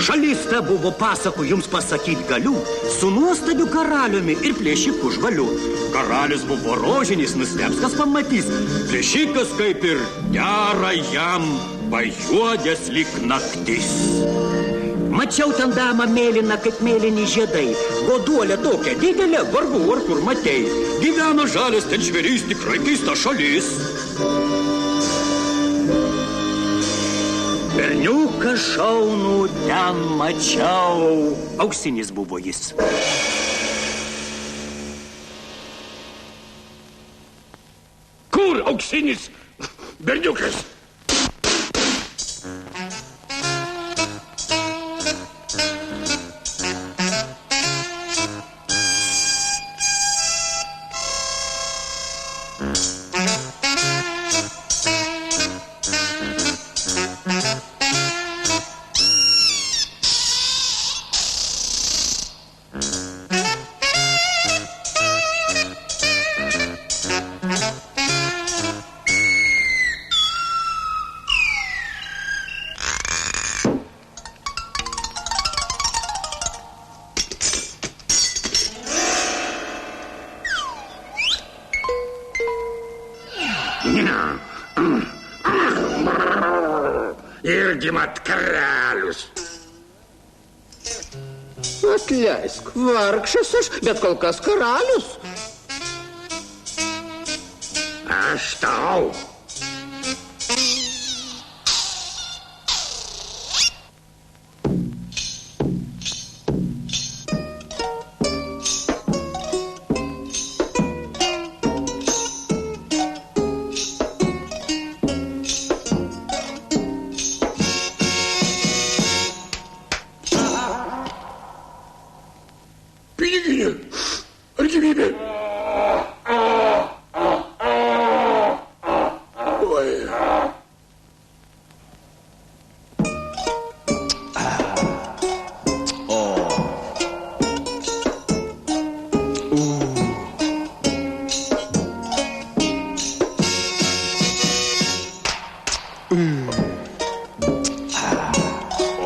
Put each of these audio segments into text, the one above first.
Šalis ta buvo, pasakų jums pasakyti galiu, su nuostabiu karaliumi ir plėšiku žvaliu. Karalius buvo rožinis, nusteps, kas pamatys. Plėšikas kaip ir gera jam, pajuodęs lyg naktis. Mačiau ten damą mėlyną, kaip mėlyni žiedai. Goduolė tokia didelė, vargu ar kur matei. Gyveno žalias ten žvėrys, tikrai keista šalis. Berniuką šaunų ten mačiau. Auksinis buvo jis. Kur auksinis berniukas? Irgi mat karalius. Atleisk, vargšas aš, bet kol kas karalius. Aš tau. Piniginė, ar gyvybė? Oi.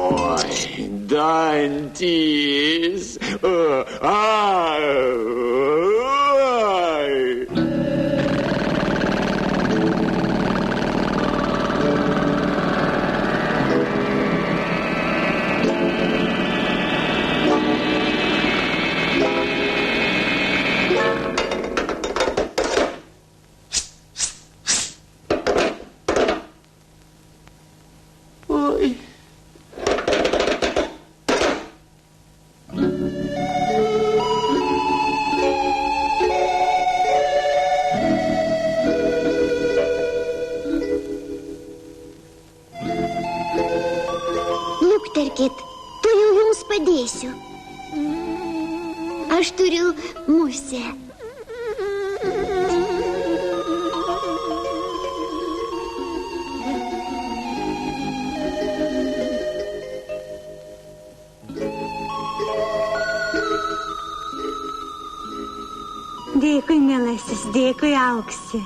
Oi, dantys. Lukterkit, tuojau jums padėsiu. Aš turiu musę. Dėkui, mielasis, dėkui, Auksi.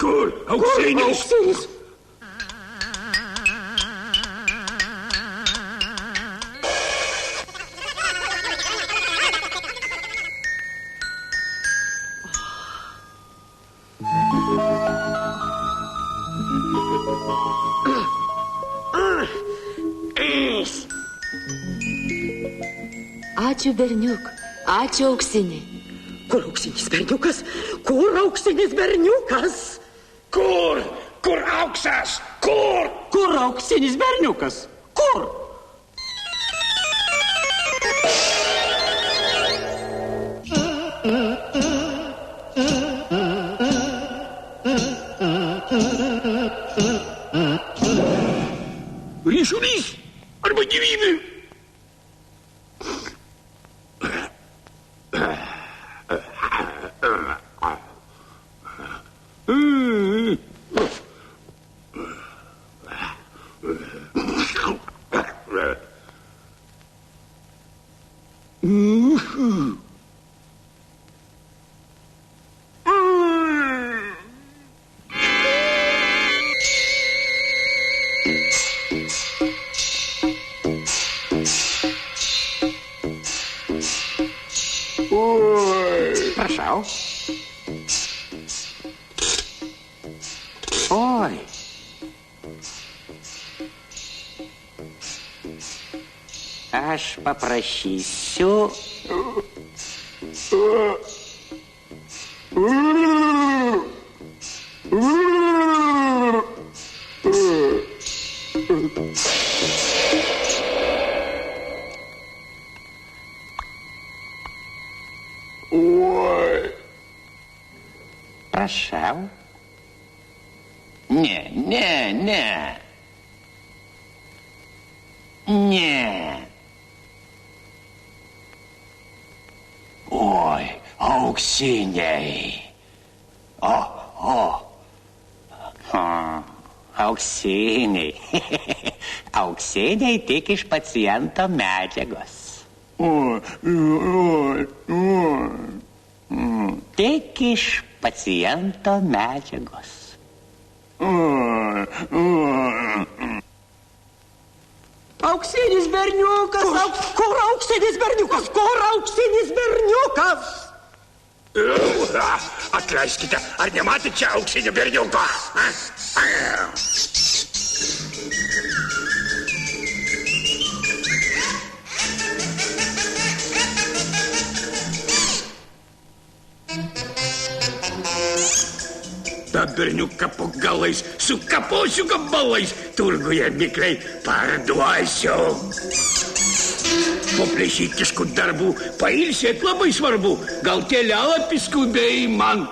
Kur auksinis? Auksinis. Ačiū, berniuk. Ačiū, Auksinį. Kur auksinis berniukas? Kur auksinis berniukas? Kur Kur auksas? Kur? Kur auksinis berniukas? Kur? Ryšulys arba gyvybė? Prašau. Oi. Aš paprašysiu. Prašau. Ne. Oi, auksiniai. Auksiniai. Auksiniai tik iš paciento medžiagos. Tik iš paciento medžiagos. Auksinis berniukas! Kur auksinis berniukas? Kur auksinis berniukas? Atleiskite, ar nematėte čia auksinio berniuko? tą berniuką po galais sukaposiu gabalais, turguje mikliai parduosiu. Po plėšytiškų darbų pailsėt labai svarbu, gal kelialapį skubiai man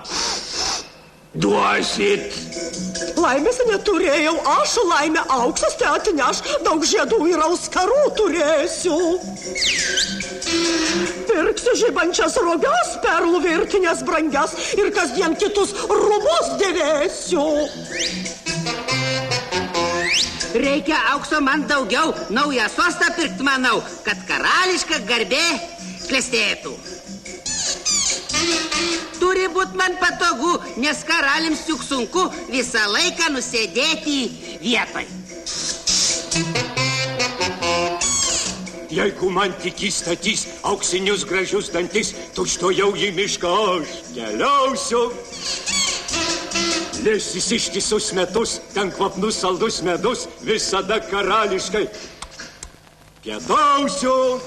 duosit. Laimės neturėjau, aš laimę auksas te atneš, daug žiedų ir auskarų turėsiu. Pirksiu žibančias roges, perlų virtinės brangias ir kasdien kitus rūbus dėvėsiu. Reikia aukso man daugiau, naują sostą pirkt manau, kad karališka garbė klestėtų. Turi būt man patogu, nes karaliams juk sunku visą laiką nusėdėti vietoj. Jeigu man tik įstatys auksinius gražius dantis, tučtojau į mišką aš keliausiu. Lesis ištisus metus, ten kvapnus saldus medus, visada karališkai pietausiu.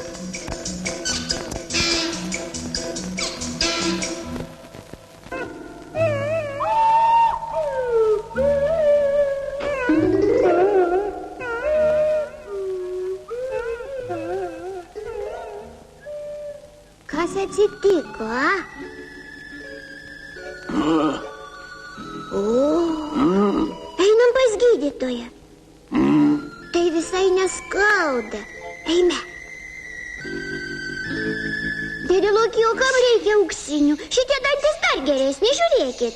Kas atsitiko, a? Einam pas gydytoją. Tai visai neskauda. Eime. Dėdė Loki, o kam reikia auksinių? Šitie dantis dar geresni, žiūrėkit.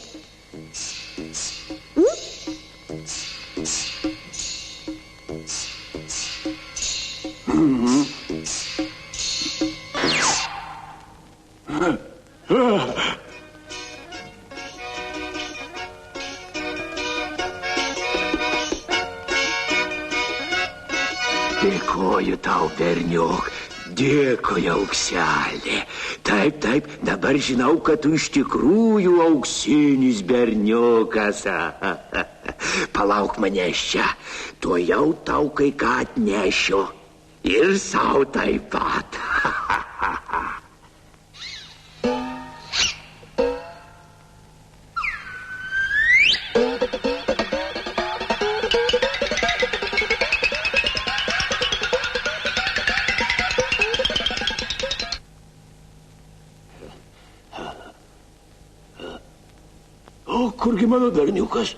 Dėkoju tau, berniuk, dėkoju, aukselė. Taip, taip, dabar žinau, kad tu iš tikrųjų auksinis berniukas. Palauk manęs čia, tuojau tau kai ką atnešiu. Ir sau taip pat. kurgi mano berniukas?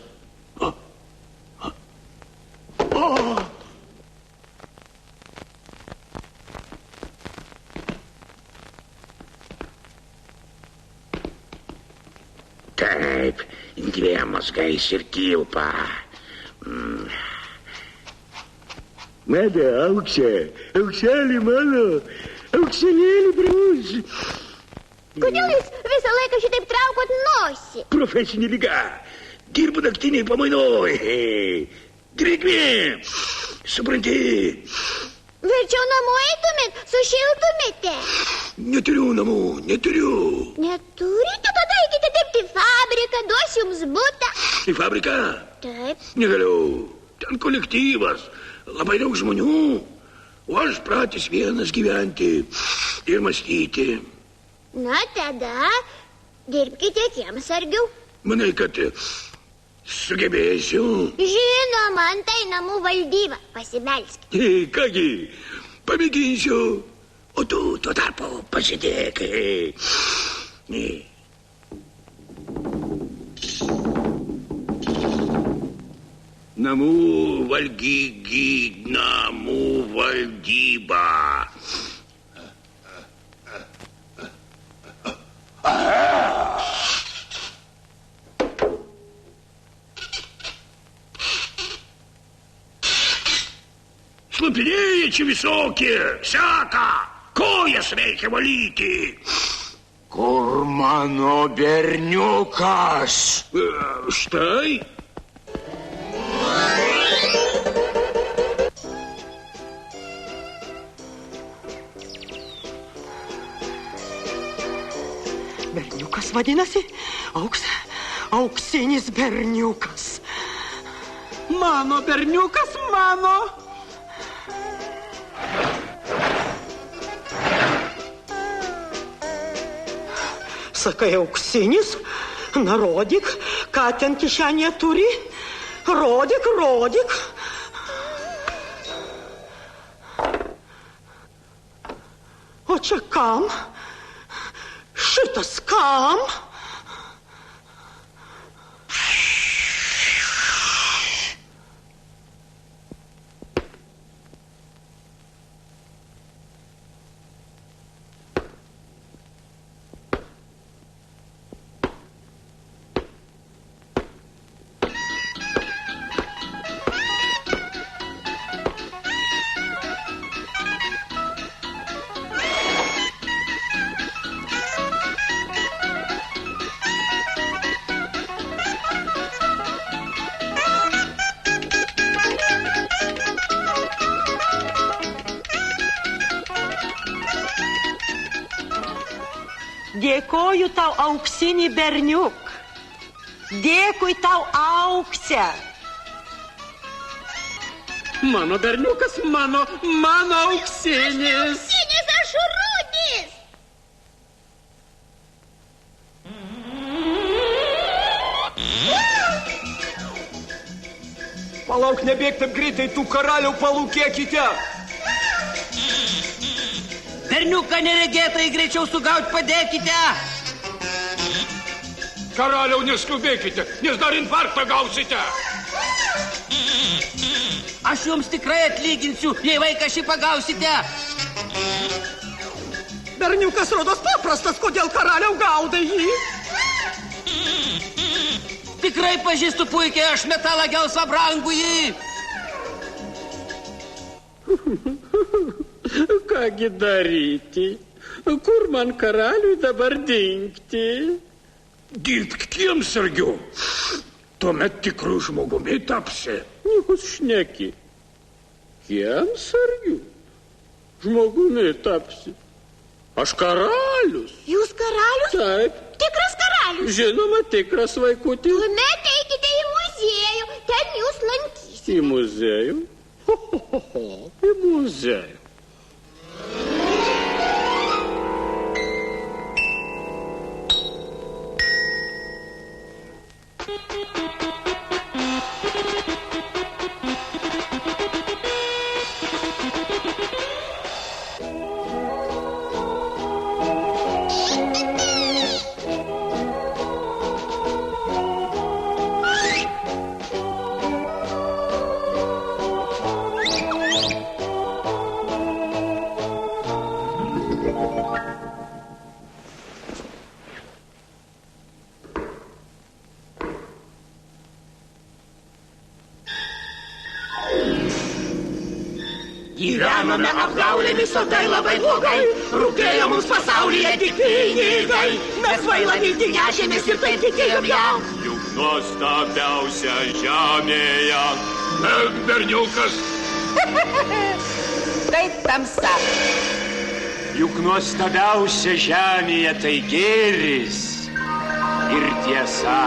Taip, dviem mazgais ir kilpa. Mada, Auksė, Aukselį mano, Aukselėlį brus. Kodėl jūs visą laiką šitaip traukot nosį? Profesinė liga. Dirbu naktiniai pamainoj. Drėgmė. Supranti? Verčiau namo eitumėt, sušiltumėte. Neturiu namų, neturiu. Neturite, tada eikite dirbti į fabriką, duosiu jums butą. Į fabriką? Taip. Negaliu. Ten kolektyvas, labai daug žmonių. O aš pratęs vienas gyventi ir mąstyti. Na, tada dirbkite kiemsargiu. Manai, kad sugebėsiu? Žinoma, antai namų valdyba. Pasibelskite. Kągi, pamėginsiu. O tu tuo tarpu pasidėk. Namų namų valdyba. Slapinėjai čia visokie, seka, kojas reikia valyti. Kur mano berniukas? Štai. Berniukas vadinasi, auksinis berniukas. Mano berniukas, mano. Sakai, auksinis, na rodyk, ką ten kišenėje turi. Rodyk, rodyk. O čia kam? Šitas kam? Dėkoju tau, auksinį berniuk. Dėkui tau, Aukse. Mano berniukas, mano auksinis. Auksinis, aš Rudis. Palauk, nebėk taip greitai, tų karalių palūkėkite. Berniuką neregėtai greičiau sugauti padėkite. Karaliau, neskubėkite, nes dar infarktą gausite. Aš jums tikrai atlyginsiu, jei vaiką šį pagausite. Berniukas rodos paprastas, kodėl karaliau gaudai jį? Tikrai pažįstu puikiai, aš metalą gelsvą brangų jį. Kągi daryti? Kur man karaliui dabar dingti? Dirbk kiemsargiu. Tuomet tikrų žmogumi tapsi. Nikus šneki. Kiemsargiu? Žmogumi tapsi. Aš karalius. Jūs karalius? Taip. Tikras karalius? Žinoma, tikras vaikutis. Tuomet eikite į muziejų, ten jūs lankysite. Į muziejų? Į muziejų. Gyvenome apgaulėmis, o tai labai blogai. Rūpėjo mums pasaulyje tik pinigai. Mes vailą viltį nešėmės ir taip tikėjom ją. Juk nuostabiausia žemėje. Berniukas. Kaip tamsa. Juk nuostabiausia žemėje tai gėris ir tiesa.